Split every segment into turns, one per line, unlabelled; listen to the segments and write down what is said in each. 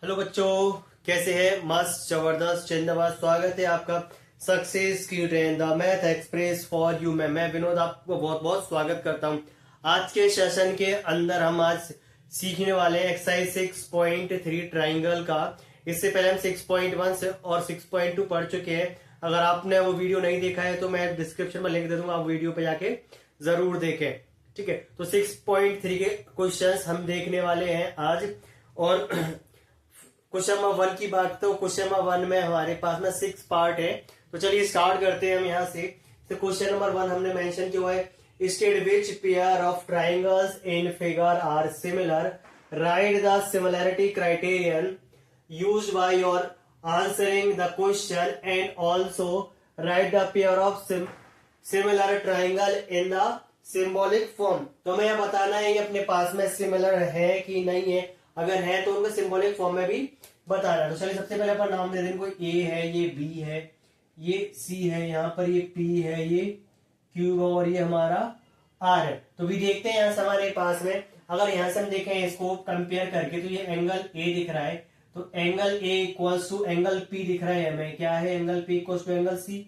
Hello बच्चों, कैसे हैं? मस्त जबरदस्त जिंदाबाद। स्वागत है आपका सक्सेस की train the math express for you में। मैं विनोद आपको बहुत बहुत स्वागत करता हूं। आज के सेशन के अंदर हम आज सीखने वाले हैं एक्सरसाइज 6.3 ट्राइंगल का। इससे पहले हम 6.1 से और 6.2 पढ़ चुके हैं। अगर आपने वो वीडियो नहीं देखा है तो मैं डिस्क्रिप्शन में लिंक दे दूंगा, आप वीडियो पे जाके जरूर देखें। ठीक है, तो 6.3 के क्वेश्चंस हम देखने वाले हैं आज। और क्वेश्चन नंबर 1 की बात, तो क्वेश्चन नंबर 1 में हमारे पास में 6 पार्ट है। तो चलिए स्टार्ट करते हैं हम यहाँ से। तो क्वेश्चन नंबर 1 हमने मेंशन किया हुआ है, state which pair of triangles in figure are similar, write the similarity criterion used by your answering the question and also write the pair of similar triangle in the symbolic form. तो हमें यह बताना है ये अपने पास में similar है कि नहीं है, अगर है तो उनको सिंबॉलिक फॉर्म में भी बताना। तो चलिए सबसे पहले अपन नाम दे देंगे। कोई ए है, ये बी है, ये सी है, यहाँ पर ये पी है, ये क्यू और ये हमारा आर है। तो भी देखते हैं यहाँ से हमारे पास में, अगर यहाँ से हम देखें इसको कंपेयर करके, तो ये एंगल ए दिख रहा है, तो angle A equals to angle P दिख रहा है हमें। क्या है? Angle P equals to angle C,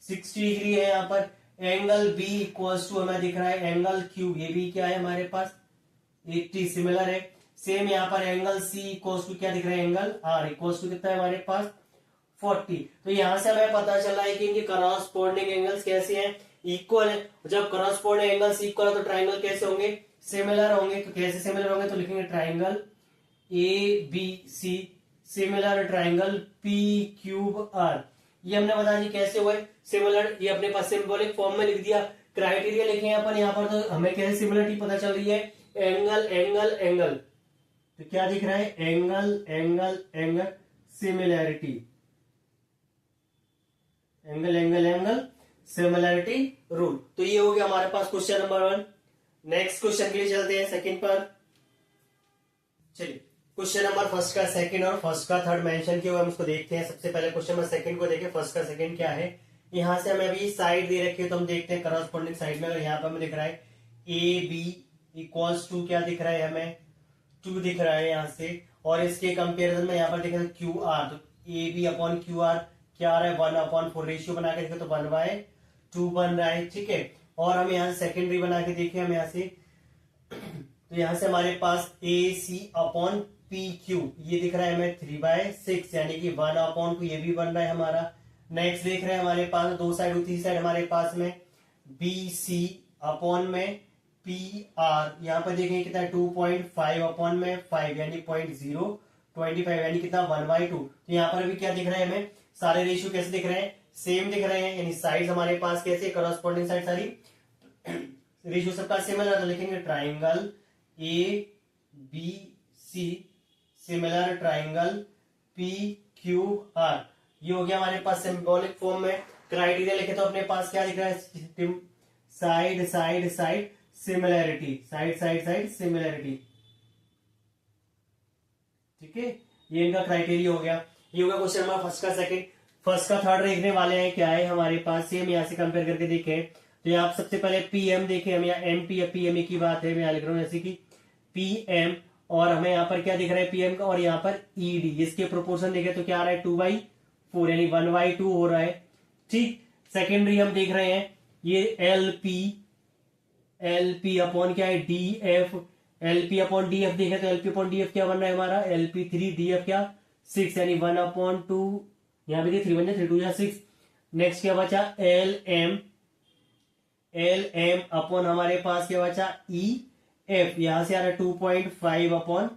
60 degree है यहाँ पर। एंगल बी इक्वल्स टू हमें दिख रहा है एंगल क्यू, ये भी क्या है हमारे पास 80, सिमिलर है। सेम यहाँ पर एंगल सी इक्वल्स टू क्या दिख रहा है? एंगल आर इक्वल्स टू कितना है हमारे पास 40। तो यहां से हमें पता चला है कि इनके करस्पॉन्डिंग एंगल्स कैसे हैं? इक्वल है। जब करस्पॉन्डिंग एंगल्स इक्वल है तो ट्राइंगल कैसे होंगे? सिमिलर होंगे। तो कैसे सिमिलर होंगे? तो लिखेंगे triangle A B C similar triangle P Q R. ये हमने बता दी कैसे हुए सिमिलर, ये अपने पास सिंबॉलिक फॉर्म में लिख दिया। क्राइटेरिया लिखे अपन यहाँ पर, तो हमें कैसे सिमिलरिटी पता चल रही है? एंगल एंगल एंगल, तो क्या दिख रहा है? Angle angle angle similarity, angle angle angle similarity rule. तो ये हो गया हमारे पास क्वेश्चन नंबर 1। नेक्स्ट क्वेश्चन के लिए चलते हैं सेकंड पर। चलिए क्वेश्चन नंबर फर्स्ट का सेकंड और फर्स्ट का थर्ड मेंशन किया हुआ, हम उसको देखते हैं। सबसे पहले क्वेश्चन नंबर सेकंड को देखें, फर्स्ट का सेकंड क्या है। यहां से हमें अभी साइड दे रखी है, तो हम देखते हैं करस्पॉन्डिंग साइड में। अगर यहाँ पर हमें दिख रहा है ए बी इक्वल्स टू क्या दिख रहा है हमें? 2 दिख रहा है यहाँ से। और इसके कंपेरिजन में यहाँ पर देखें क्यू आर, तो A B upon Q R क्या आ रहा है? 1/4 रेशियो बना के देखें तो 1/2 बन रहा है। ठीक है, और हम यहाँ सेकेंडरी बना के देखें हम यहाँ से, तो यहाँ से हमारे पास ए सी अपॉन पी क्यू ये दिख रहा है हमें 3/6, यानी कि 1/2 ये भी बन रहा है हमारा। नेक्स्ट देख रहे हैं हमारे पास दो साइड, तीसरी साइड हमारे पास में बी सी अपॉन में पी आर, यहाँ पर देखेंगे कितना 2.5 अपॉन में 5 यानी 0.025 यानी कितना 1/2। तो यहाँ पर भी क्या दिख रहा है हमें? सारे रेशियो कैसे दिख रहे हैं? सेम दिख रहे हैं, यानी साइड हमारे पास कैसे करस्पॉन्डिंग साइड सारी रेशियो सबका सिमिलर। तो लिखेंगे triangle A B C similar triangle P Q R. ये हो गया हमारे पास सिंबॉलिक फॉर्म में। क्राइटेरिया लिखे तो अपने पास क्या दिख रहा है? Side side side similarity, side side side similarity. ठीक है, ये इनका क्राइटेरिया हो गया। ये होगा क्वेश्चन नंबर फर्स्ट का सेकंड। फर्स्ट का थर्ड देखने वाले हैं क्या है हमारे पास, सेम यहां से कंपेयर करके देखें। तो यहाँ आप सबसे पहले पीएम देखें, हम यहाँ एमपी या पीएमए की बात है, मैं यहाँ लिख रहा हूँ जैसे कि पीएम, और हमें यहाँ पर क्या दिख रहा है? पीएम का, और यहाँ पर ईडी, इसके प्रोपोर्शन देखें तो क्या आ रहा है? 2/4 यानी 1/2 हो रहा है। ठीक, सेकेंडरी हम देख रहे हैं ये एलपी अपॉन क्या है? D F. LP upon D F देखें तो एलपी अपॉन डी एफ क्या बन रहा है हमारा? LP3 डी एफ क्या 6 यानी 1/2, यहाँ पे 3 बन जाए 3 2 6। नेक्स्ट क्या बचा? एल एम अपॉन हमारे पास क्या बचा? ई एफ, यहां से आ रहा है 2.5/5,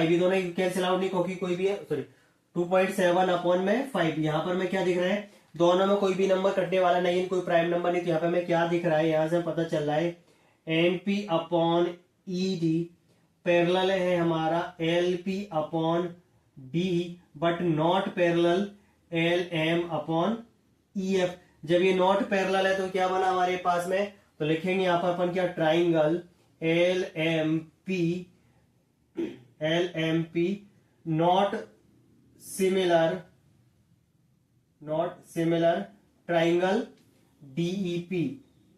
ये दोनों कैंसिल आउट नहीं, क्योंकि कोई भी है, सॉरी 2.7 अपॉन में 5। यहाँ पर मैं क्या दिख रहा है? दोनों में कोई भी नंबर कटने वाला नहीं है, कोई प्राइम नंबर नहीं। तो यहाँ पे हमें क्या दिख रहा है? यहाँ से पता चल रहा है NP upon E D parallel है हमारा LP upon D, but not parallel L M upon E F. जब ये नॉट पैरेलल है तो क्या बना हमारे पास में? तो लिखेंगे यहाँ पर अपन क्या? Triangle L M P not similar triangle DEP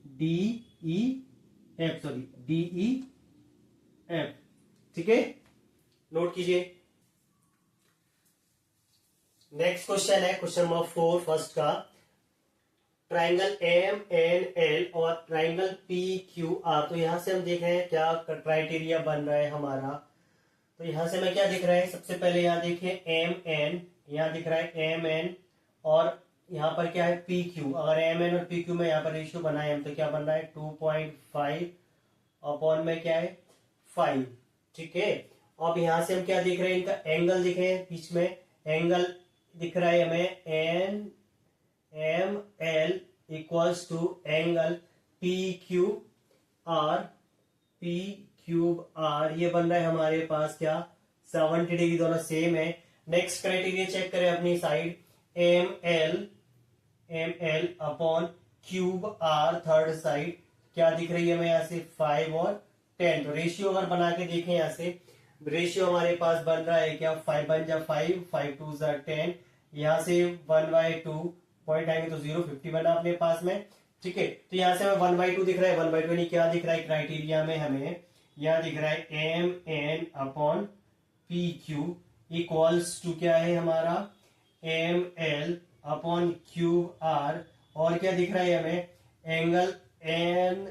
DEF. ठीक है, नोट कीजिए। नेक्स्ट क्वेश्चन है क्वेश्चन नंबर 4 फर्स्ट का। ट्राइंगल एम एन एल और ट्राइंगल पी क्यू आर। तो यहां से हम देख रहे हैं क्या क्राइटेरिया बन रहा है हमारा। तो यहां से हमें क्या दिख रहा है, सबसे पहले यहाँ देखिए एम एन, यहाँ दिख रहा है एम एन और यहाँ पर क्या है पी क्यू। अगर एम एन और पी क्यू में यहाँ पर रेशियो बनाए हम तो क्या बन रहा है 2.5 अपॉन में क्या है 5। ठीक है, अब यहां से हम क्या देख रहे हैं, इनका एंगल दिख रहे हैं, बीच में एंगल दिख रहा है हमें N M L equals to angle P Q R, P Q R ये बन रहा है हमारे पास क्या 70 डिग्री, दोनों सेम है। नेक्स्ट क्राइटेरिया चेक करें अपनी side, M L upon Q R third side क्या दिख रही है हमें यहाँ से 5 और 10। तो रेशियो अगर बना के देखें यहाँ से रेशियो हमारे पास बन रहा है क्या 5 बन जा 5, 5 2 जा 10, यहाँ से 1/2 पॉइंट आएंगे तो 0.50 बना अपने पास में। ठीक है, तो यहाँ से हमें 1/2 दिख रहा है, 1/2 यानी क्या दिख रहा है क्राइटेरिया में हमें यहाँ दिख रहा है M N upon P Q equals to क्या है हमारा M L upon Q R, और क्या दिख रहा है हमें angle N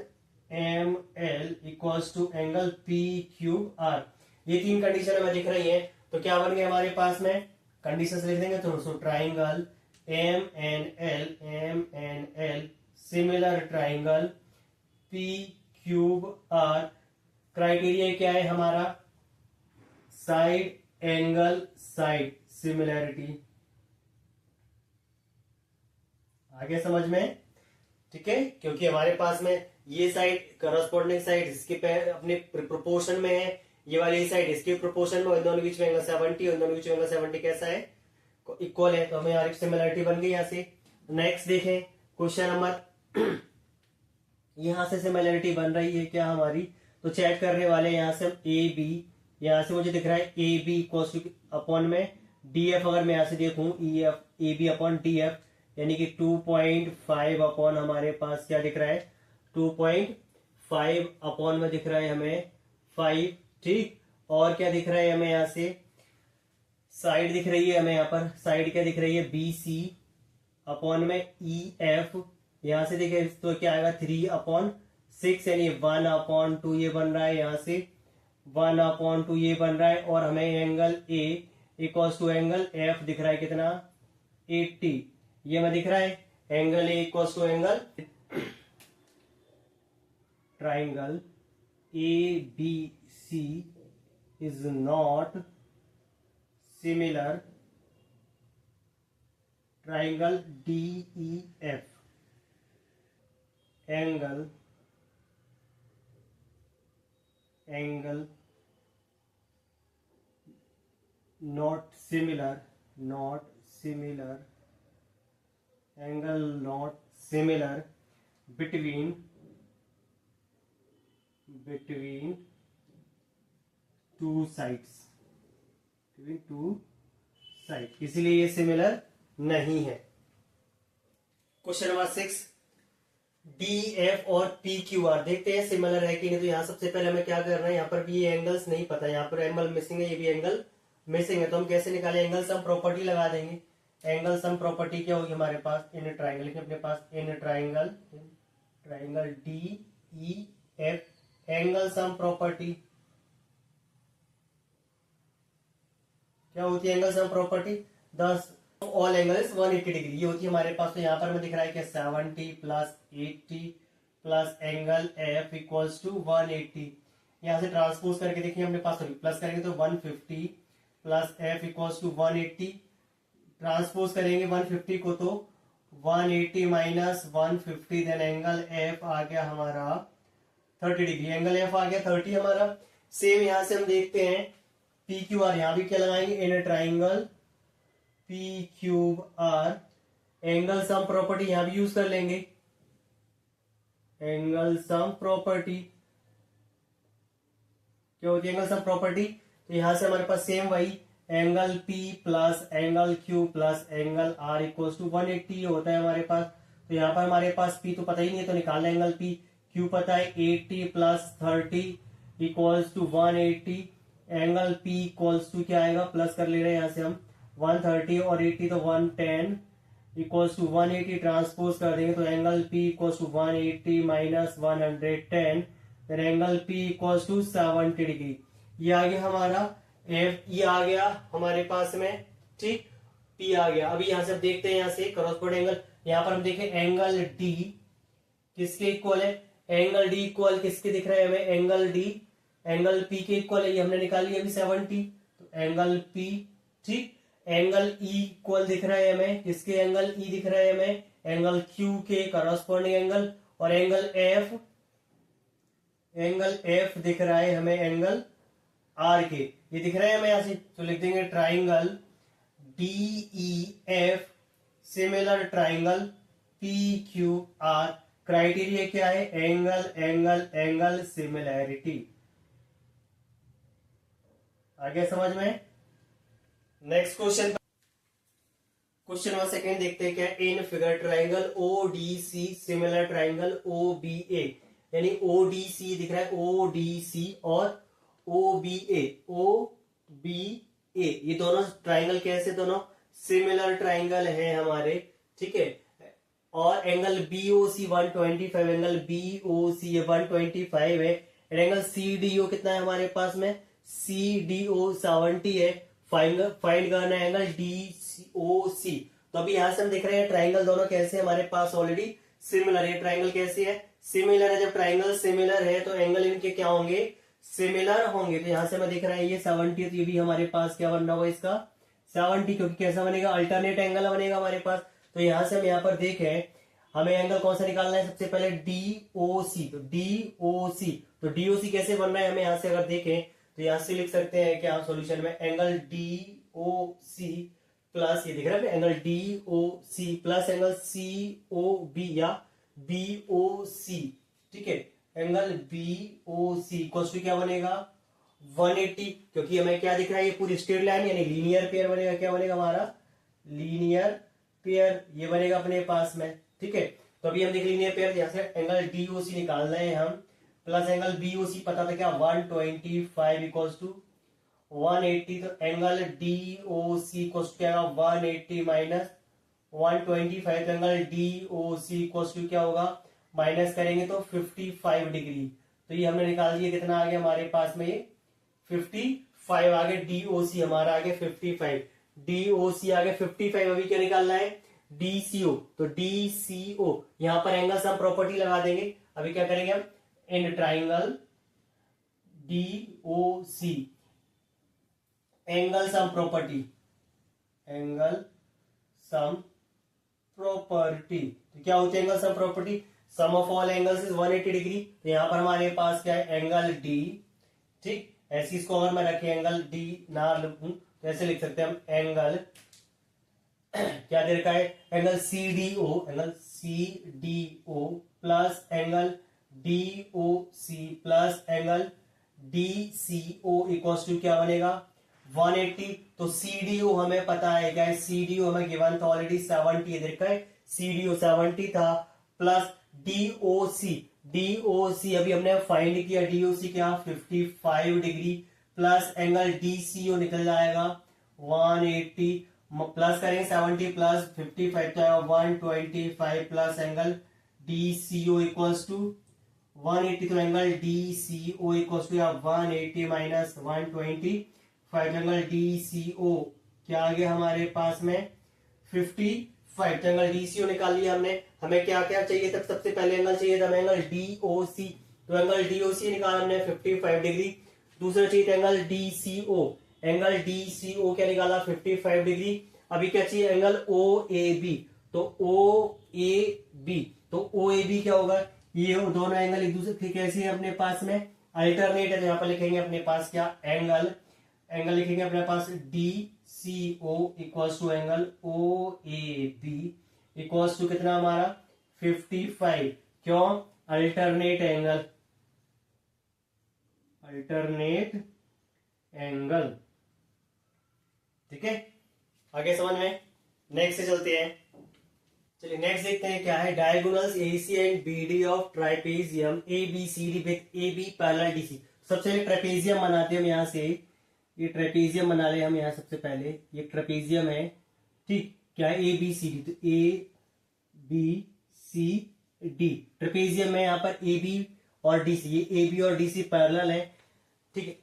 M L equals to angle P Q R. ये तीन कंडीशन हमें दिख रही है। तो क्या बन गए हमारे पास में कंडीशन लिख देंगे तो triangle M N L similar triangle P Q R. Criteria क्या है हमारा साइड एंगल साइड सिमिलैरिटी। आगे समझ में? ठीक है, क्योंकि हमारे पास में ये साइड करस्पॉन्डिंग साइड इसके अपने प्रोपोर्शन में है, ये वाली साइड इसके प्रोपोर्शन में, दोनों बीच में एंगल 70, दोनों बीच में एंगल 70 कैसा है इक्वल है। तो हमें यार सिमिलरिटी बन गई यहाँ से। नेक्स्ट देखें क्वेश्चन नंबर यहां से सिमिलरिटी बन रही है क्या हमारी, तो चेक करने वाले यहाँ से हम ए बी, यहाँ से मुझे दिख रहा है ए बी इक्वल अपॉन में डी एफ, अगर मैं यहाँ से देखूं E F A B upon D F यानी कि 2.5 अपॉन हमारे पास क्या दिख रहा है 2.5 अपॉन में दिख रहा है हमें 5। ठीक, और क्या दिख रहा है हमें यहाँ से साइड दिख रही है हमें यहाँ पर साइड क्या दिख रही है बी सी अपॉन में ई एफ, यहां से देखे तो क्या आएगा 3/6 यानी 1/2 ये बन रहा है, यहाँ से 1/2 ये बन रहा है। और हमें angle A equals to angle F दिख रहा है कितना 80, ये हमें दिख रहा है angle A equals to angle triangle A B C is not similar triangle D E F, angle not similar angle not similar between two sides, इसीलिए ये सिमिलर नहीं है। क्वेश्चन नंबर 6 डी एफ और पी क्यू आर देखते हैं similar है कि नहीं। तो यहाँ सबसे पहले हमें क्या करना है, यहाँ पर भी ये एंगल्स नहीं पता, यहाँ पर एंगल मिसिंग है, ये भी एंगल मिसिंग है, तो हम कैसे निकालें एंगल सम प्रॉपर्टी लगा देंगे। एंगल सम प्रॉपर्टी क्या होगी हमारे पास इन ट्राइंगल के अपने पास in triangle D E F angle sum property क्या होती है angle sum property 10 all angles 180 degree ये होती है हमारे पास। तो यहाँ पर हमें दिख रहा है कि 70 plus 80 plus angle F equals to 180। यहाँ से ट्रांसपोज करके देखिए अपने पास प्लस करेंगे तो 150 plus F equals to 180, transpose करेंगे 150 को तो 180 माइनस 150 देन एंगल एफ आ गया हमारा 30 डिग्री, एंगल एफ आ गया 30 हमारा। सेम यहां से हम देखते हैं पी क्यू आर, यहां भी क्या लगाएंगे इन triangle P Q R angle sum property यहां भी यूज कर लेंगे, एंगल सम प्रॉपर्टी क्या होती है एंगल सम प्रॉपर्टी। तो यहां से हमारे पास सेम वही angle P plus angle Q plus angle R equals to 180 होता है हमारे पास। तो यहाँ पर हमारे पास P तो पता ही नहीं है तो निकालना एंगल P, Q पता है 80 plus 30 equals to 180, angle P equals to क्या आएगा प्लस कर ले रहे हैं यहाँ से हम 130 और 80 तो 110 इक्वल्स टू 180 ट्रांसपोज कर देंगे तो angle P equals to 180 minus 110, then angle P equals to 70 degree. ये आ गया हमारा F, ये आ गया हमारे पास में, ठीक, P आ गया। अभी यहां से देखते हैं, यहां से कॉरस्पॉन्डिंग एंगल, यहां पर हम देखें एंगल D किसके इक्वल है, एंगल D इक्वल किसके दिख रहा है हमें, एंगल D एंगल P के इक्वल है, ये हमने निकाल लिया अभी 70, तो एंगल P, ठीक। एंगल E इक्वल दिख रहा है हमें, किसके एंगल E दिख रहा है हमें, एंगल Q के करस्पॉन्डिंग एंगल, और एंगल F दिख रहा है हमें एंगल R के, ये दिख रहा है हमें यहां से, तो लिख देंगे triangle DEF similar triangle PQR। Criteria क्या है, एंगल एंगल एंगल सिमिलैरिटी। आगे समझ में। नेक्स्ट क्वेश्चन नंबर सेकेंड देखते हैं क्या, in figure triangle ODC similar triangle OBA, यानी ODC दिख रहा है, ODC और OBA ये दोनों ट्राइंगल कैसे, दोनों सिमिलर ट्राइंगल है हमारे, ठीक है। और एंगल BOC 125, एंगल BOC ये 125 है, एंगल CDO कितना है हमारे पास में, CDO 70 है। फाइंड करना है एंगल DOC। तो अभी यहां से हम देख रहे हैं ट्राइंगल दोनों कैसे हमारे पास ऑलरेडी सिमिलर है। ट्राइंगल कैसे है, सिमिलर है। जब ट्राइंगल सिमिलर है तो एंगल इनके क्या होंगे, सिमिलर होंगे। तो यहां से मैं देख रहा है ये 70, तो ये भी हमारे पास क्या बन रहा होगा इसका 70, क्योंकि कैसा बनेगा, अल्टरनेट एंगल बनेगा हमारे पास। तो यहां से हम यहाँ पर देखें, हमें एंगल कौन सा निकालना है, सबसे पहले DOC। तो DOC कैसे बन रहा है हमें यहां से अगर देखें, तो यहां से लिख सकते हैं क्या सॉल्यूशन में, एंगल DOC प्लस, ये दिख रहा है angle DOC plus angle COB या BOC, ठीक है। एंगल BOC इक्वल्स टू क्या बनेगा 180, क्योंकि हमें क्या दिख रहा है, ये पूरी स्ट्रेट लाइन यानी लीनियर पेयर बनेगा। क्या बनेगा हमारा लीनियर पेयर, ये बनेगा अपने पास में, ठीक है। तो अभी हम देख लीनियर पेयर, यहां से एंगल DOC निकाल रहे हैं हम, प्लस एंगल BOC पता था क्या 125 इक्वल्स टू 180, तो एंगल DOC इक्वल्स क्या होगा 180 माइनस 125, तो एंगल DOC इक्वल्स टू क्या होगा, माइनस करेंगे तो 55 डिग्री। तो ये हमने निकाल दिया, कितना आ गया हमारे पास में, ये 55 आ गया। DOC हमारा आ गया 55, DOC आ गया 55। अभी क्या निकालना है, DCO। तो DCO यहां पर एंगल सम प्रॉपर्टी लगा देंगे। अभी क्या करेंगे हम, in triangle DOC angle sum property, angle sum property, तो क्या होती है angle sum property, sum of all angles is 180 degree. तो यहां पर हमारे पास क्या है, एंगल D, ठीक। ऐसी इसको अगर मैं रखे एंगल D ना लिखूं तो ऐसे लिख सकते हैं हम, एंगल क्या दे रखा है, angle CDO plus angle DOC plus angle DCO equals to क्या बनेगा 180। तो CDO हमें पता है क्या है, CDO हमें गिवन था ऑलरेडी 70 देखा है, CDO 70 था, प्लस DOC अभी हमने फाइंड किया, DOC क्या 55 डिग्री, प्लस एंगल DCO निकल जाएगा 180, प्लस करेंगे 70 प्लस 55 तो 125 plus angle DCO equals to 180, तो angle DCO equals to 180 minus 125, angle DCO क्या आ गया हमारे पास में 55। तो एंगल DCO निकाल लिया हमने। हमें क्या क्या चाहिए था, सबसे पहले एंगल चाहिए था हमें एंगल DOC। तो एंगल DOC निकाला हमने 55 डिग्री। दूसरा चाहिए एंगल DCO, एंगल DCO क्या निकाला 55 डिग्री। अभी क्या चाहिए एंगल OAB, तो OAB क्या होगा, ये दोनों एंगल एक दूसरे कैसे है अपने पास में अल्टरनेट है। तो यहाँ पर लिखेंगे अपने पास क्या एंगल लिखेंगे अपने पास DCO equals to angle OAB equals to कितना हमारा 55। क्यों, अल्टरनेट एंगल, ठीक है। आगे समझ में, नेक्स्ट से चलते हैं। चलिए नेक्स्ट देखते हैं क्या है, diagonals AC and BD of trapezium ABCD with AB parallel DC। सबसे पहले ट्राइपेजियम बनाते हैं हम यहाँ से, ये ट्रेपेजियम बना ले हम यहाँ सबसे पहले। ये ट्रेपेजियम है, ठीक। क्या है? ए बी सी डी, तो A B C D trapezium है। यहाँ पर ए बी और डी सी, ये ए बी और डी सी पैरेलल है, ठीक है।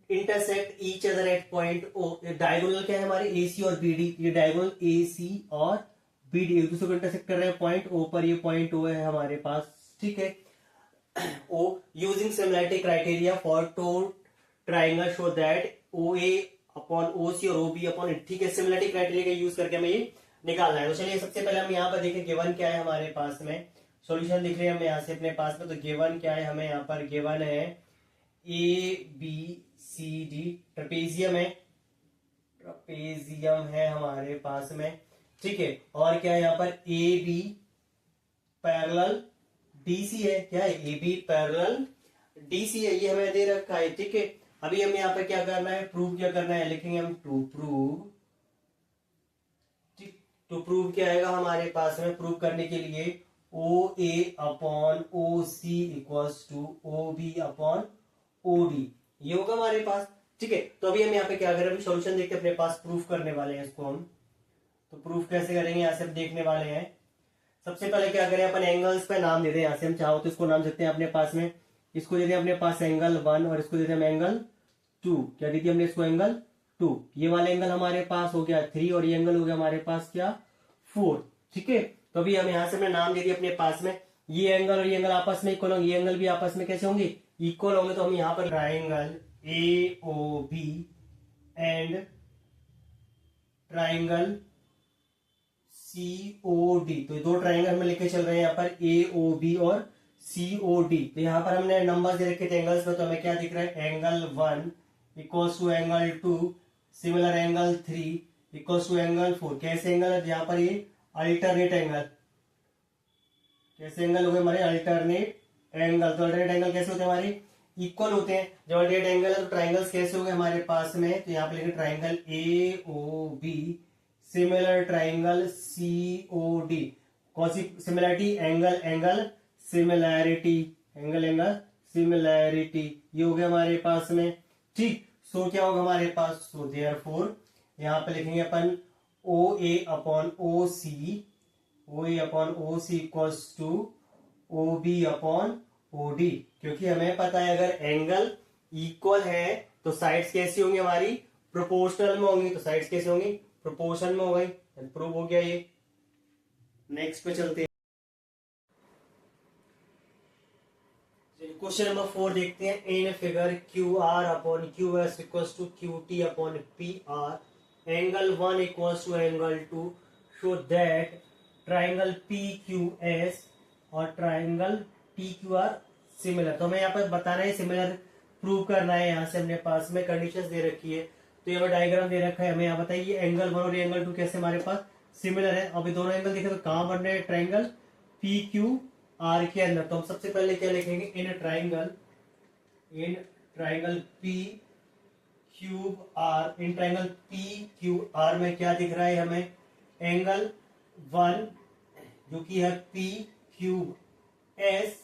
Intersect each other at point O. Diagonal क्या है हमारे? ए सी और बी डी। ये डायगोनल ए सी और बी डी एक दूसरे को इंटरसेक्ट कर रहे हैं पॉइंट ओ पर। ये पॉइंट ओ है हमारे पास, ठीक है। O using similarity criteria for two triangle show that O A upon O C और ओ बी अपॉन, ठीक है। सिमिलैरिटी क्राइटेरिया का यूज करके हमें ये निकालना है। तो चलिए सबसे पहले हम यहाँ पर देखें गिवन क्या है हमारे पास में। सॉल्यूशन दिख रहे हैं हमें यहाँ से अपने पास में। तो गिवन क्या है हमें यहाँ पर? गिवन है A B C D trapezium है, ट्रेपेजियम है हमारे पास में, ठीक है। और क्या है यहाँ पर? A B parallel D C है। क्या है? A B parallel D C है, ये हमें दे रखा है, ठीक है। अभी हम यहाँ पे क्या करना है? प्रूव क्या करना है? लिखेंगे हम टू प्रूव, ठीक। टू प्रूव क्या आएगा हमारे पास में? प्रूव करने के लिए O A upon O C equals to O B upon O D, ये होगा हमारे पास, ठीक है। तो अभी हम यहाँ पे क्या करें? अभी सॉल्यूशन देखते अपने पास प्रूफ करने वाले हैं इसको हम। तो प्रूफ कैसे करेंगे? यहाँ से हम देखने वाले हैं। सबसे पहले क्या करें? अपन एंगल्स पे नाम दे दें। यहाँ से हम चाहो तो इसको नाम देते हैं अपने पास में, इसको दे दें अपने पास एंगल 1 और इसको दे दें हम एंगल 2। क्या दी थी हमने इसको? एंगल 2। ये वाला एंगल हमारे पास हो गया 3 और ये एंगल हो गया हमारे पास क्या? 4, ठीक है। तो अभी हम यहाँ से हमने नाम दे दिया अपने पास में। ये एंगल और ये एंगल आपस में इक्वल होंगे, ये एंगल भी आपस में कैसे होंगे? इक्वल होंगे। तो हम यहाँ पर triangle A O B and triangle C O D, तो दो ट्राइंगल में लेके चल रहे हैं यहाँ पर ए ओ बी और सी ओ डी। तो यहाँ पर हमने नंबर दे रखे थे एंगल्स में, तो हमें क्या दिख रहा है? Angle 1 equals to angle 2, similar angle 3 equals to angle 4। कैसे एंगल है? यहाँ पर ये अल्टरनेट एंगल। कैसे एंगल हो गए हमारे? Alternate angle. तो अल्टरनेट एंगल कैसे होते हैं हमारे? इक्वल होते हैं। जब अल्टरनेट एंगल है तो ट्राइंगल्स कैसे हो गए हमारे पास में? तो यहाँ पे लिखे triangle A O B similar triangle C O D. कौन सी similarity? Angle angle similarity, angle angle similarity, ये हो गया हमारे पास में, ठीक। सो क्या होगा हमारे पास? सो देयरफॉर यहाँ पे लिखेंगे अपन O A upon O C, O A upon O C equals to O B upon O D. क्योंकि हमें पता है अगर एंगल इक्वल है तो साइड्स कैसी होंगी हमारी? प्रोपोर्शनल में होंगी। तो साइड्स कैसी होंगी? प्रोपोर्शन में हो गई। प्रूव हो गया ये। नेक्स्ट पे चलते हैं। क्वेश्चन नंबर 4 देखते हैं। In figure Q R upon Q S equals to Q T upon P R angle 1 equals to angle 2 show that triangle P Q S और triangle P Q R similar. तो हमें यहाँ पर बताना है, similar prove करना है। यहाँ से हमने पास में कंडीशंस दे रखी है। तो यहाँ डायग्राम दे रखा है हमें। यहाँ बताइए ये एंगल 1 और एंगल 2 कैसे हमारे पास सिमिलर है। अभी दोनों एंगल देखें तो कहाँ बन रहे हैं? ट्राइंगल पी क्यू आर के अंदर। तो हम सबसे पहले क्या लिखेंगे? In triangle P Q R, in triangle P Q R में क्या दिख रहा है हमें? एंगल 1 जो कि है पी क्यूब एस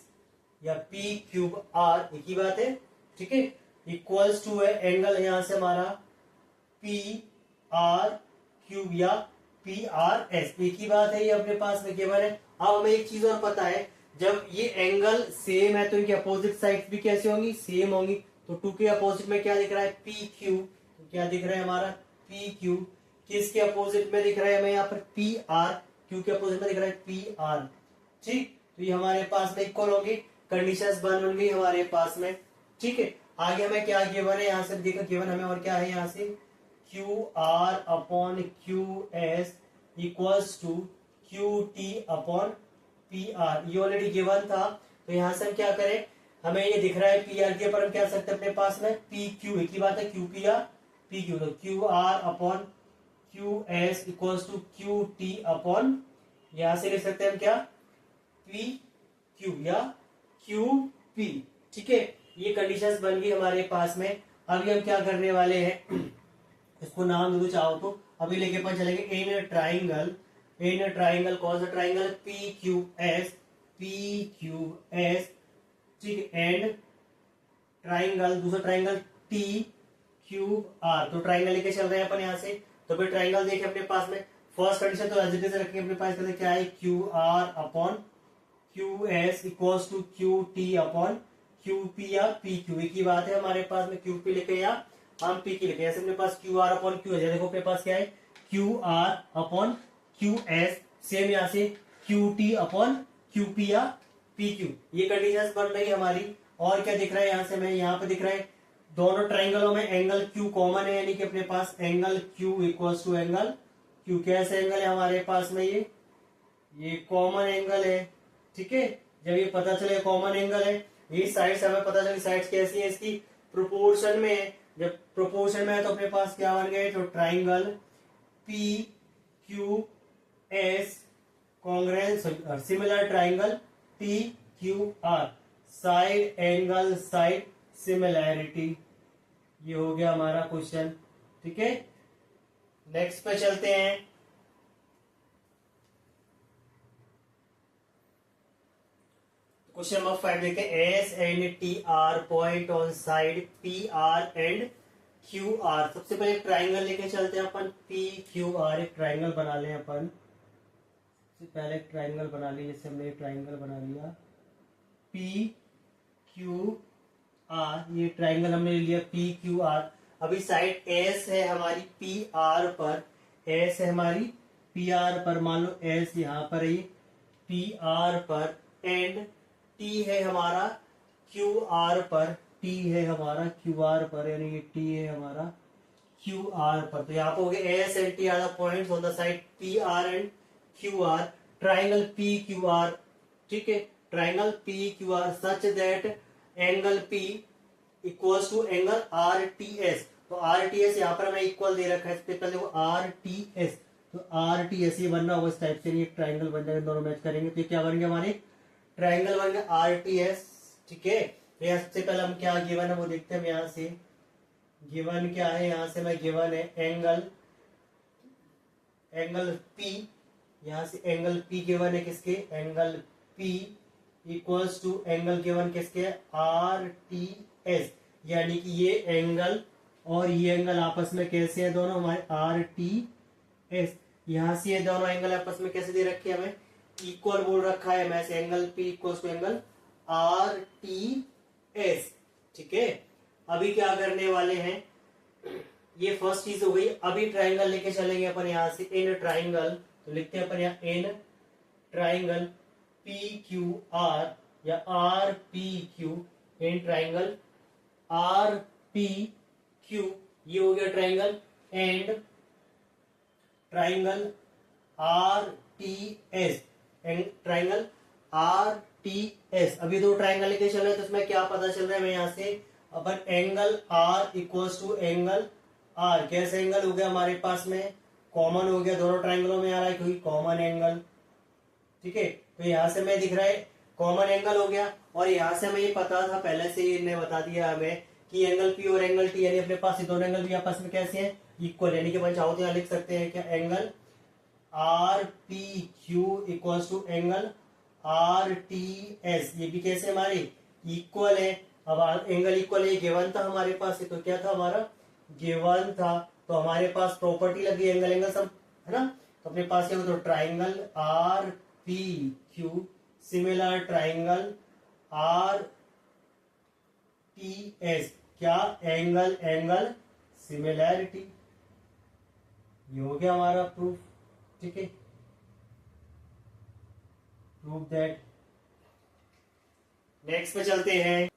या पी क्यूब आर, एक ही बात है, ठीक है। इक्वल्स टू है एंगल यहां से हमारा पी आर क्यूब या पी आर एस, एक ही बात है, ये अपने पास में केवल है। अब हमें एक चीज और पता है, जब ये एंगल सेम है तो इनकी अपोजिट साइड्स भी कैसे होंगी? सेम होंगी। तो 2 के अपोजिट में क्या दिख रहा है? P Q. तो क्या दिख रहा है हमारा? P Q. किसके अपोजिट में दिख रहा है हमें यहाँ पर? P R. क्यू के अपोजिट में दिख रहा है पी आर, ठीक। तो ये हमारे पास में इक्वल होंगे। कंडीशंस बन गई हमारे पास में, ठीक है। आगे हमें क्या गिवन है? यहाँ से देखो गिवन हमें और क्या है यहाँ से? Q R upon Q S equals to Q T upon P R, ये ऑलरेडी गिवन था। तो यहाँ से हम क्या करें? हमें ये दिख रहा है पी आर के ऊपर, हम क्या सकते हैं अपने पास में? पी क्यू, एक ही बात है, क्यू पी या पी क्यू। तो Q R upon Q S equals to Q T upon, यहां से लिख सकते हैं हम क्या? पी क्यू या क्यू पी, ठीक है। ये कंडीशंस बन गई हमारे पास में। अभी हम क्या करने वाले हैं? इसको नाम दो चाहो तो। अभी लेके अपन चलेंगे इन ट्राइंगल, कौन सा ट्राइंगल? पी क्यू एस, ठीक है। एंड ट्राइंगल, दूसरा ट्राइंगल टी क्यूब आर। तो ट्राइंगल लेके चल रहे हैं अपन यहाँ से। तो फिर ट्राइंगल देखे अपने पास में, फर्स्ट कंडीशन तो एज इट इज रखेंगे अपने पास, क्या है Q R upon Q S equals to Q T upon Q P या पी क्यू। एक ही बात है हमारे पास में, क्यू पी लिखे या हम पी की लिखे। ऐसे अपने पास Q R upon Q S, देखो अपने पास क्या है Q R upon Q S, same यहाँ से Q T upon Q P या पी क्यू। ये कंडीशन बन रही है हमारी। और क्या दिख रहा है यहाँ से, मैं यहाँ पे दिख रहा है दोनों ट्राइंगलों में एंगल क्यू कॉमन है, यानी कि अपने पास angle Q equals to angle Q. कैसे एंगल है हमारे पास में, ये कॉमन एंगल है। ठीक है, जब ये पता चले कॉमन एंगल है, ये साइड हमें पता चले साइड कैसी है, इसकी प्रोपोर्शन में है। जब प्रोपोर्शन में है तो अपने पास क्या बन गए, तो triangle P Q S congruence similar triangle T Q R, side angle side similarity. ये हो गया हमारा क्वेश्चन। ठीक है, नेक्स्ट पे चलते हैं। क्वेश्चन नंबर 5 देखते हैं, S and T are point on side P R and Q are. सबसे पहले ट्राइंगल लेके चलते हैं अपन, पी क्यू आर। एक ट्राइंगल बना लें अपन, सबसे पहले एक ट्राइंगल बना लिया। जैसे हमने एक ट्राइंगल बना लिया पी क्यू आर, ये ट्राइंगल हमने ले लिया पी क्यू आर। अभी साइड एस है हमारी पी आर पर, एस है हमारी पी आर पर, मान लो एस यहाँ पर है पी आर पर, एंड टी है हमारा क्यू आर पर, टी है हमारा क्यू आर पर, यानी कि टी है हमारा क्यू आर पर। तो यहाँ पे हो गया S and T are the points on the side P R and Q R, triangle P Q R. ठीक है, triangle P Q R such that angle P equals to angle R T S. तो R T S यहाँ पर हमें equal दे रखा है, इस पे पहले वो आर टी एस, तो आर टी एस ये बनना होगा इस टाइप से, एक ट्राइंगल बन जाएगा, दोनों मैच करेंगे तो ये क्या बन गया हमारे ट्राइंगल बन गया आर टी एस। ठीक है, तो यहाँ सबसे पहले हम क्या गिवन है वो देखते हैं। यहाँ से गिवन क्या है, यहाँ से मैं गिवन है एंगल पी, यहाँ से एंगल पी गिवन है किसके, angle P equals to angle given किसके, आर टी एस। यानी कि ये एंगल और ये एंगल आपस में कैसे है, दोनों हमारे आर टी एस। यहाँ से ये दोनों एंगल आपस में कैसे दे रखे हैं, हमें इक्वल बोल रखा है। मैं से angle P equals to angle R T S. ठीक है, अभी क्या करने वाले हैं, ये फर्स्ट चीज हो गई। अभी ट्राइंगल लेके चलेंगे अपन यहाँ से, इन ट्राइंगल, तो लिखते हैं अपन यहाँ in triangle P Q R या R P Q, in triangle R P Q, ये हो गया triangle, and triangle R T S, and triangle R T S. अभी दो ट्राइंगल लेके चल रहे हैं, तो इसमें क्या पता चल रहा है, मैं यहाँ से अपन angle R equals to angle R, कैसे एंगल हो गया हमारे पास में, कॉमन हो गया, दोनों ट्राइंगलों में आ रहा है क्योंकि कॉमन एंगल। ठीक है, तो यहाँ से मैं दिख रहा है कॉमन एंगल हो गया, और यहाँ से हमें ये पता था पहले से, इन्हें बता दिया हमें कि एंगल पी और एंगल टी, यानी अपने पास ये दोनों एंगल भी आपस में कैसे हैं, इक्वल। यानी कि अपन चाहो तो यहाँ लिख सकते हैं क्या, angle R P Q equals to angle R T S, ये भी कैसे हमारे इक्वल है। अब एंगल इक्वल है, गिवन था हमारे पास, तो क्या था हमारा गिवन था, तो हमारे पास प्रॉपर्टी लगी एंगल एंगल सब, है ना। तो अपने पास क्या होता है, triangle R P Q similar triangle R T S, क्या एंगल एंगल सिमिलैरिटी। ये हो गया हमारा प्रूफ। ठीक है, प्रूफ दैट। नेक्स्ट पे चलते हैं,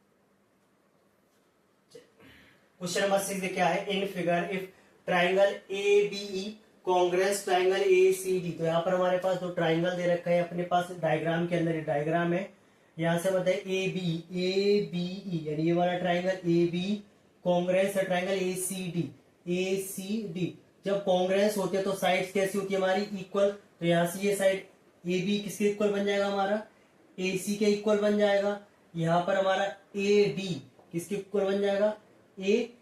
क्वेश्चन नंबर 6 क्या है, in figure if triangle A B E congruent triangle A C D. तो यहाँ पर हमारे पास दो ट्राइंगल दे रखा है अपने पास, डायग्राम के अंदर डायग्राम है। यहाँ से बताए ए बी ई, यानी ये वाला ट्राइंगल ए बी कॉन्ग्रेस है ट्राइंगल ए सी डी। जब कॉन्ग्रेस होते हैं तो साइड्स कैसी होती है हमारी, इक्वल। तो यहाँ से ये साइड ए बी किसके इक्वल बन जाएगा, हमारा ए सी के इक्वल बन जाएगा। यहाँ पर हमारा ए डी किसके इक्वल बन जाएगा, ए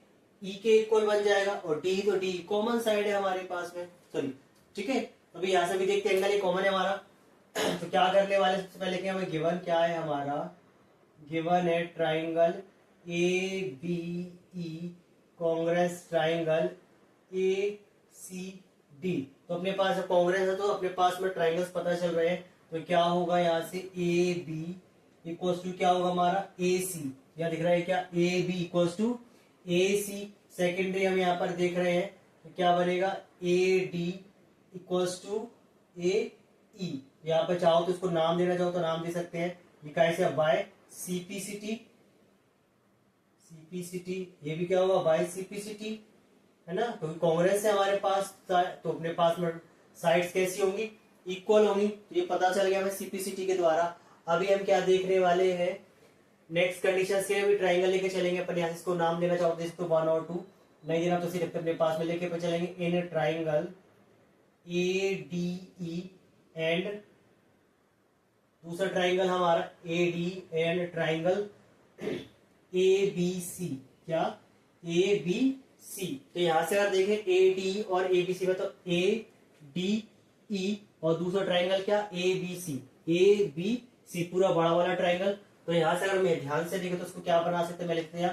ई के इक्वल बन जाएगा, और डी, तो डी कॉमन साइड है हमारे पास में, सॉरी। ठीक है, अभी यहाँ से भी देखते हैं एंगल ये कॉमन है हमारा। तो क्या करने वाले, सबसे पहले क्या हमें गिवन क्या है, हमारा गिवन है triangle A B E congruent triangle A C D. तो अपने पास कांग्रेस है तो अपने पास में ट्राइंगल्स पता चल रहे हैं। तो क्या होगा यहाँ से ए बी इक्वल्स टू क्या होगा हमारा ए सी। यहाँ दिख रहा है क्या A B equals to A C. Secondary हम यहाँ पर देख रहे हैं तो क्या बनेगा A D equals to A E. यहाँ पर चाहो तो इसको नाम देना चाहो तो नाम दे सकते हैं। ये कैसे बाय सीपीसीटी, सीपीसीटी ये भी क्या होगा बाय सीपीसीटी है ना। तो कांग्रेस है हमारे पास तो अपने पास में साइड्स कैसी होंगी इक्वल होंगी। तो ये पता चल गया हमें सीपीसीटी के द्वारा। अभी हम क्या देखने वाले हैं नेक्स्ट कंडीशन के भी ट्राइंगल लेके चलेंगे अपन। यहाँ इसको नाम देना चाहो तो 1 और 2 नहीं देना तो सिर्फ अपने पास में लेके चलेंगे। In triangle A D E and दूसरा ट्राइंगल हमारा A D and triangle A B C. क्या ए बी सी। तो यहां से अगर देखें ए डी और ए बी सी में तो ए डी ई और दूसरा ट्राइंगल क्या A B C. A B सी पूरा बड़ा वाला ट्राइंगल। तो यहां से अगर मैं ध्यान से देखें तो उसको क्या बना सकते हैं मैं लिखते हैं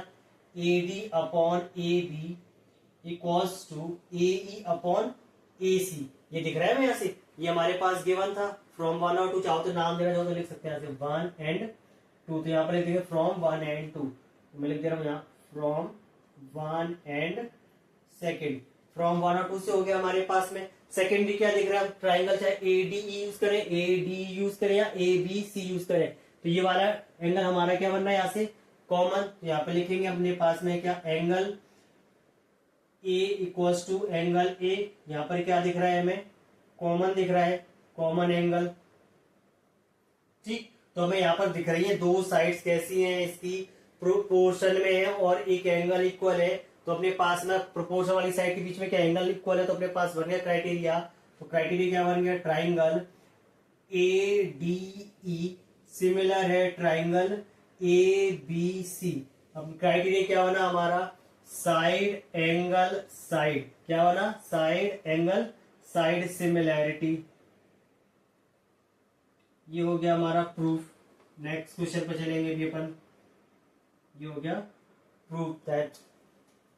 A D upon A B equals to A E upon A C. ये दिख रहा है यहाँ से ये हमारे पास गिवन था फ्रॉम 1 और 2 चाहो तो नाम देना चाहो तो लिख सकते हैं यहाँ से 1 एंड 2। तो यहाँ पर लिख देंगे फ्रॉम 1 एंड 2। तो मैं लिख दे रहा हूँ यहाँ फ्रॉम 1 एंड सेकेंड। फ्रॉम 1 और 2 से हो गया हमारे पास में। सेकेंड भी क्या दिख रहा है ट्राइंगल चाहे ए डी ई यूज करें ए डी यूज करें या ए बी सी यूज करें तो ये वाला एंगल हमारा क्या बन रहा है यहाँ से कॉमन। तो यहाँ पे लिखेंगे अपने पास में क्या angle A equals to angle A. यहाँ पर क्या दिख रहा है हमें कॉमन दिख रहा है कॉमन एंगल। ठीक तो हमें यहाँ पर दिख रही है दो साइड्स कैसी हैं इसकी प्रोपोर्शन में है और एक एंगल इक्वल है। तो अपने पास में प्रोपोर्शन वाली साइड के बीच में क्या एंगल इक्वल है तो अपने पास बन गया क्राइटेरिया। तो क्राइटेरिया क्या बन गया triangle A D E similar है ट्राइंगल ए बी सी। अब क्राइटेरिया क्या बना हमारा साइड एंगल साइड। क्या बना साइड एंगल साइड सिमिलैरिटी। ये हो गया हमारा प्रूफ। नेक्स्ट क्वेश्चन पे चलेंगे भी अपन। ये हो गया प्रूफ दैट।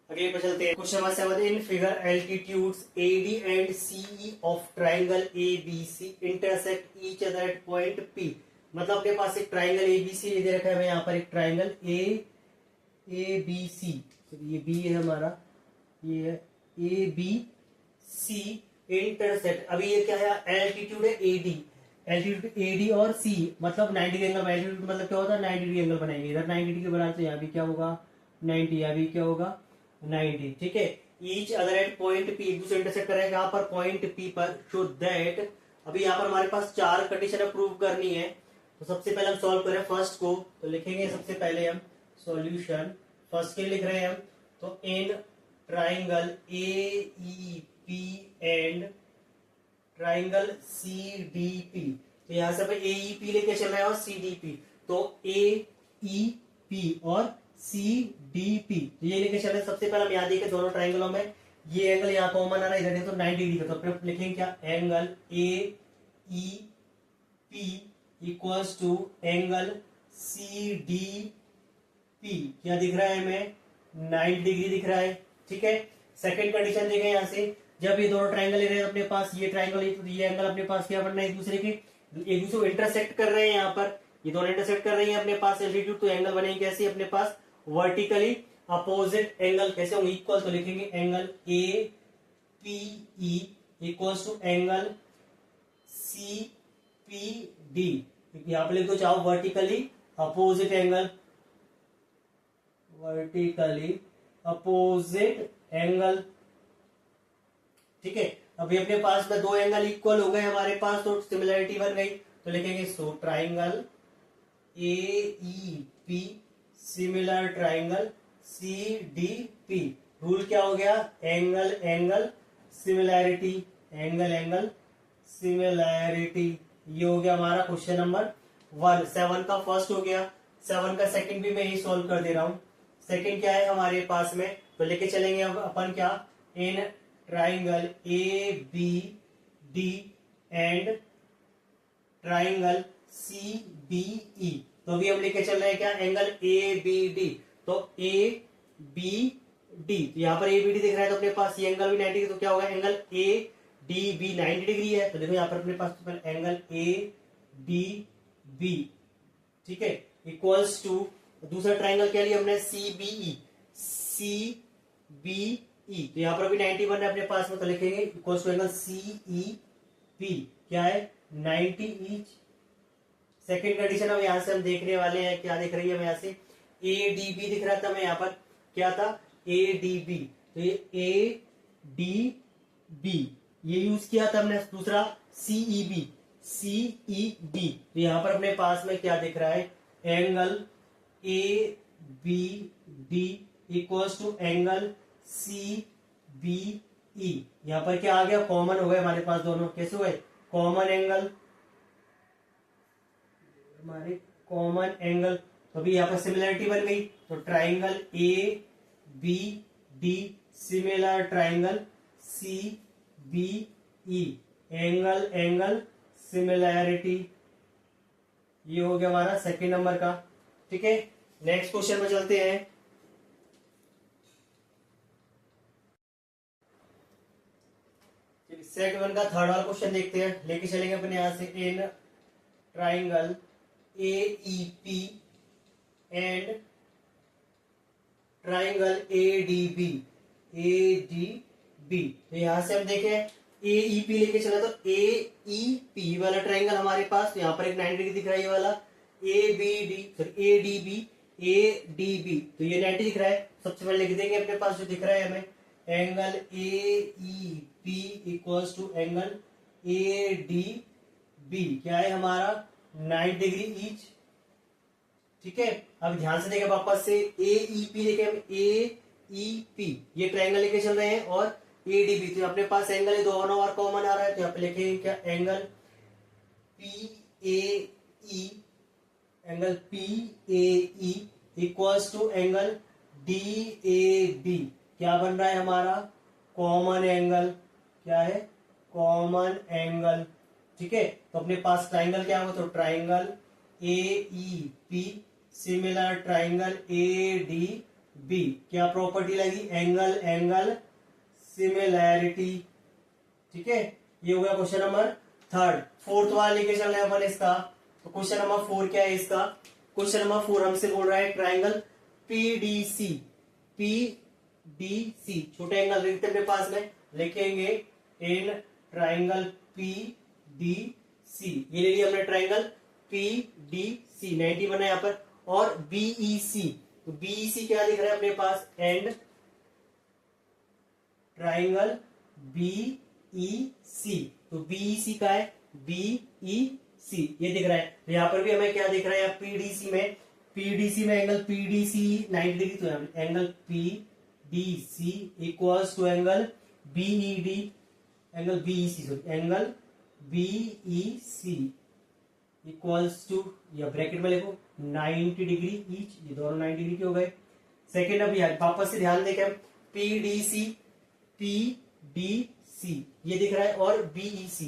अगले पे चलते हैं question number 7। In figure altitudes AD and CE of triangle A B C intersect each other at point P. मतलब अपने पास एक ट्राइंगल ए बी सी दे रखा है हमें यहाँ पर एक ट्राइंगल ए बी सी। ये बी है हमारा ये है ए बी सी इंटरसेक्ट। अभी ये क्या है एल्टीट्यूड है एडी। एल्टीट्यूड एडी और सी मतलब 90 डिग्री एंगल। एल्टीट्यूड मतलब क्या होता है 90 डिग्री एंगल बनाएंगे। इधर 90 डिग्री बनाए तो यहाँ भी क्या होगा 90 यहाँ भी क्या होगा 90। ठीक है each other at point P एक दूसरे इंटरसेक्ट करेंगे यहाँ पर पॉइंट पी पर। शो दैट अभी यहाँ पर हमारे पास 4 कंडीशन प्रूव करनी है। तो सबसे पहले हम सॉल्व करें फर्स्ट को। तो लिखेंगे सबसे पहले हम सॉल्यूशन फर्स्ट के लिख रहे हैं हम। तो in triangle A E P and triangle C D P. तो यहां से ए ई पी लेके चल रहे हैं और सी डी पी। तो ए ई पी और सी डी पी तो ये लेके चल रहे हैं। सबसे पहले हम यहाँ देखें दोनों ट्राइंगलों में ये एंगल यहाँ कॉमन आ रहा है इधर तो 90 डिग्री का। तो अपने लिखेंगे क्या angle A E P equals to angle C D P. क्या दिख रहा है हमें 90 डिग्री दिख रहा है। ठीक है सेकंड कंडीशन देखें यहाँ से जब ये दोनों ट्राइंगल ले रहे हैं अपने पास ये ट्राइंगल ये एंगल अपने पास क्या बनना है एक दूसरे को इंटरसेक्ट कर रहे हैं। यहाँ पर ये दोनों इंटरसेक्ट कर रही हैं अपने पास एल्टीट्यूड। तो एंगल बनेंगे कैसे अपने पास वर्टिकली अपोजिट एंगल कैसे होंगे इक्वल। तो लिखेंगे angle A P E equals to angle C P D. यहाँ पर लिख दो चाहो vertically opposite angle vertically opposite angle. ठीक है अभी अपने पास में दो एंगल इक्वल हो गए हमारे पास तो सिमिलरिटी बन गई। तो लिखेंगे so triangle A E P similar triangle C D P. Rule क्या हो गया angle angle similarity angle angle similarity. ये हो गया हमारा क्वेश्चन नंबर 1। 7 का फर्स्ट हो गया। 7 का सेकंड भी मैं ही सॉल्व कर दे रहा हूं। सेकंड क्या है हमारे पास में तो लेके चलेंगे अब अपन क्या in triangle A B D and triangle C B E. तो अभी हम लेके चल रहे हैं क्या एंगल ए बी डी। तो ए बी डी। तो यहाँ पर ए बी डी दिख रहा है तो अपने पास ये एंगल भी 90 डिग्री, तो क्या होगा angle A D B 90 degree है। तो देखो यहाँ पर अपने पास एंगल ए डी बी, ठीक है, इक्वल्स टू दूसरा ट्राइंगल क्या लिया हमने सी बी ई, सी बी ई, तो यहाँ पर भी 90 बन है अपने पास में, तो लिखेंगे equals to angle C E P, क्या है 90 ईच। सेकेंड कंडीशन अब यहाँ से हम देखने वाले हैं, क्या दिख रही है हमें यहाँ से ए डी बी दिख रहा था हमें यहाँ पर, क्या था ए डी बी, तो ये ए डी बी ये यूज किया था हमने। दूसरा सीई बी, सीई बी, तो यहां पर अपने पास में क्या दिख रहा है angle A B D equals to angle C B E. यहां पर क्या आ गया कॉमन हो गए हमारे पास दोनों, कैसे हुए कॉमन एंगल, हमारे कॉमन एंगल, तो अभी यहाँ पर सिमिलरिटी बन गई, तो triangle A B D similar triangle C B E, angle angle similarity, ये हो गया हमारा सेकेंड नंबर का। ठीक है, नेक्स्ट क्वेश्चन में चलते हैं। सेट वन का थर्ड वाला क्वेश्चन देखते हैं, लेके चलेंगे अपने यहां से in triangle A E P and triangle A D B, A D B, तो यहां से हम देखें ए ई पी लेके चला, तो ए ई पी वाला ट्राइंगल हमारे पास, तो यहाँ पर एक 90 डिग्री दिख रहा है ये वाला, A B D sorry A D B, A D B, तो ये 90 दिख रहा है। सबसे पहले लिख देंगे अपने पास जो दिख रहा है हमें angle A E P equals to angle A D B, क्या है हमारा 90 डिग्री ईच। ठीक है, अब ध्यान से देखें वापस से ए ई पी लेके हम ए ई पी ये ट्राइंगल लेके चल रहे हैं और ए डी बी, तो अपने पास एंगल है दोनों और कॉमन आ रहा है, तो यहाँ पे लिखेंगे क्या angle P A E, angle P A E equals to angle D A B, क्या बन रहा है हमारा कॉमन एंगल, क्या है कॉमन एंगल। ठीक है, तो अपने पास ट्राइंगल क्या होगा, तो triangle A E P similar triangle A D B, क्या प्रॉपर्टी लगी एंगल एंगल सिमिलैरिटी। ठीक है, ये हो गया क्वेश्चन नंबर थर्ड। फोर्थ वाला लेके चल रहे हैं अपन इसका, तो क्वेश्चन नंबर 4 क्या है इसका, क्वेश्चन नंबर 4 हमसे बोल रहा है ट्राइंगल पीडीसी, पीडीसी छोटे एंगल देखते अपने पास में, लिखेंगे इन ट्राइंगल पीडीसी, ये ले लिया हमने ट्राइंगल पीडीसी 90 बना यहाँ पर, और बीईसी, तो बीईसी क्या दिख रहा है अपने पास एंड ट्राइंगल बीईसी, तो बीईसी का है बीईसी ये दिख रहा है। तो यहाँ पर भी हमें क्या दिख रहा है पीडीसी में, पीडीसी में एंगल पीडीसी 90 डिग्री, तो angle PDC equals to angle BED, angle BEC sorry angle BEC equals to, या ब्रैकेट में लिखो 90 डिग्री ईच, ये दोनों 90 डिग्री के हो गए। सेकेंड अब वापस से ध्यान देखें पीडीसी, पीडीसी ये दिख रहा है और बीईसी,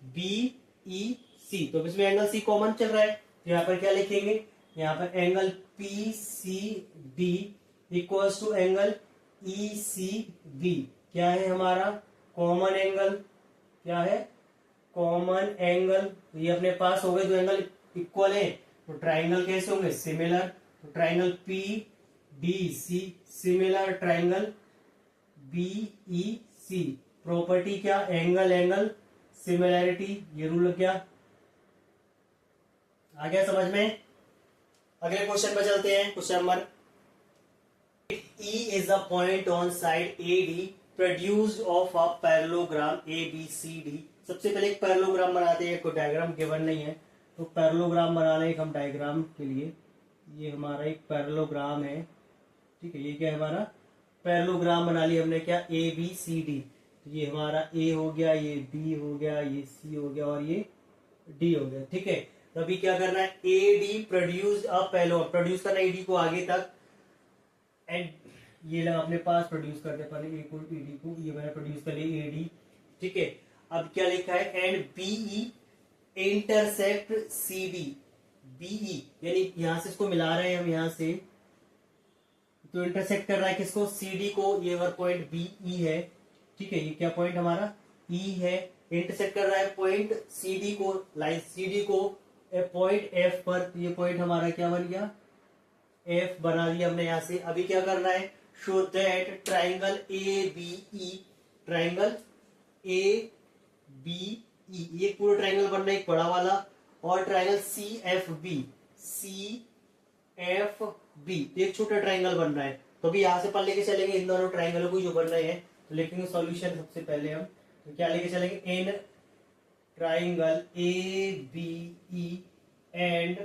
बीईसी, तो इसमें एंगल सी कॉमन चल रहा है, तो यहाँ पर क्या लिखेंगे, यहाँ पर angle PCD equals to angle ECB, क्या है हमारा कॉमन एंगल, क्या है कॉमन एंगल, ये अपने पास हो गए दो एंगल इक्वल है, तो ट्राइंगल कैसे होंगे सिमिलर, तो triangle P D C similar triangle BEC, property क्या एंगल एंगल सिमिलैरिटी, ये रूल क्या आ गया समझ में। अगले क्वेश्चन पर चलते हैं, question number E is a point on side AD produced of a parallelogram ABCD। सबसे पहले एक पैरेललोग्राम बनाते हैं, कोई डायग्राम गिवन नहीं है, तो पैरेललोग्राम बना लें हम डायग्राम के लिए। ये हमारा एक पैरेललोग्राम है, ठीक है, ये क्या है हमारा पैरेललोग्राम बना लिया हमने, क्या ABCD, तो ये हमारा A हो गया, ये B हो गया, ये C हो गया और ये D हो गया। ठीक है, तो अभी क्या करना है AD produce a parallelogram, produce करना है AD को आगे तक, एंड ये लगा अपने पास प्रोड्यूस करते पहले ए को ईडी को, ये मैंने प्रोड्यूस कर लिया एडी। ठीक है, अब क्या लिखा है and BE intersect CD, BE यानी यहां से इसको मिला रहे हैं हम यहां से, तो इंटरसेक्ट कर रहा है किसको, CD को, ये वाला पॉइंट BE है, ठीक है, ये क्या पॉइंट हमारा E है, इंटरसेक्ट कर रहा है पॉइंट CD को, लाइन CD को पॉइंट F पर, ये पॉइंट हमारा क्या बन गया, F बना दिया हमने यहां से। अभी क्या करना है, show that triangle ABE, triangle ABE, ये पूरा ट्राइंगल बनना है एक बड़ा वाला, और ट्राइंगल CFB, CFB एक छोटा ट्राइंगल बन रहा है। तो अभी यहां से पर लेके चलेंगे इन दोनों ट्राइंगलों को जो बन रहे हैं, तो लिखेंगे सॉल्यूशन सबसे पहले हम, तो क्या लेके चलेंगे, in triangle ABE and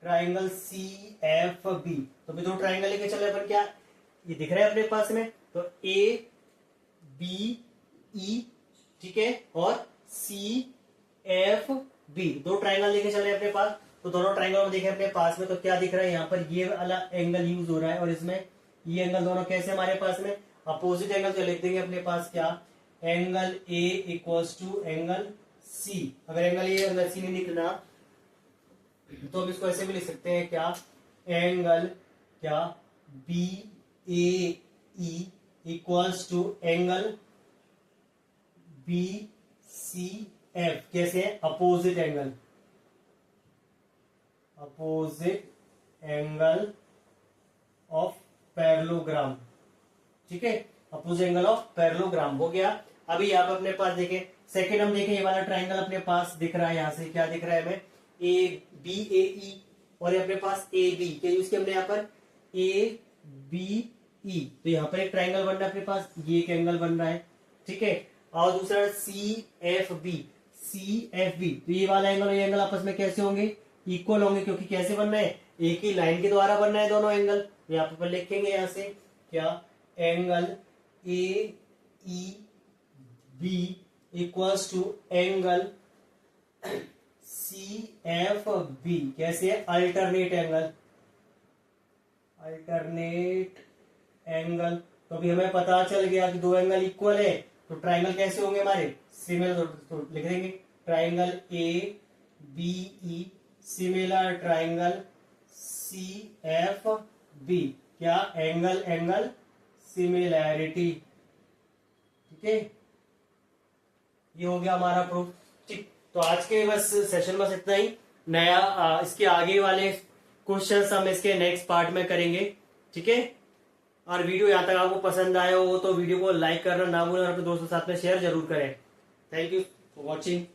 triangle CFB। तो अभी दो ट्राइंगल लेके चले अपन, क्या ये दिख रहा है अपने पास में, तो ABE, ठीक है, और CFB दो ट्राइंगल लेके चले अपने पास। तो दोनों ट्राइंगल में देखे अपने पास में, तो क्या दिख रहा है यहाँ पर, ये वाला एंगल यूज हो रहा है, और इसमें ये एंगल दोनों कैसे हमारे पास में अपोजिट एंगल, तो लिख देंगे अपने पास क्या, angle A equals to angle C। अगर एंगल A एंगल C नहीं निकलना तो हम इसको ऐसे भी लिख सकते हैं, क्या, एंगल क्या BAE equals to angle BCF, कैसे, opposite angle, opposite angle of parallelogram, ठीक है, अपोजिट एंगल ऑफ पैरेललोग्राम हो गया। अभी यहाँ पे अपने पास देखें, सेकंड हम देखें, ये वाला ट्राइंगल अपने पास दिख रहा है, यहां से क्या दिख रहा है हमें, BAE, और ये अपने पास AB, क्या यूज किया हमने यहाँ पर, ABE, तो यहाँ पर एक ट्राइंगल बन रहा है अपने पास, ये एक एंगल बन रहा है, ठीक है, और दूसरा CFB, तो ये वाला एंगल और ये एंगल आपस में कैसे होंगे, इक्वल होंगे, क्योंकि कैसे बनना है, एक ही लाइन के द्वारा बनना है दोनों एंगल। तो यहाँ पर लिखेंगे यहाँ से क्या, angle AEB equals to angle CFB, कैसे, अल्टरनेट एंगल, अल्टरनेट एंगल। तो अभी हमें पता चल गया कि दो एंगल इक्वल है, तो ट्राइंगल कैसे होंगे हमारे, सिमिलर, तो लिख देंगे triangle ABE similar triangle CFB, क्या, एंगल एंगल सिमिलैरिटी, ठीक है, ये हो गया हमारा प्रूफ। ठीक, तो आज के बस सेशन बस इतना ही। नया इसके आगे वाले क्वेश्चंस हम इसके नेक्स्ट पार्ट में करेंगे, ठीक है। और वीडियो यहाँ तक आपको पसंद आया हो तो वीडियो को लाइक करना ना भूलें और अपने दोस्तों के साथ में शेयर जरूर करें। Thank you for watching.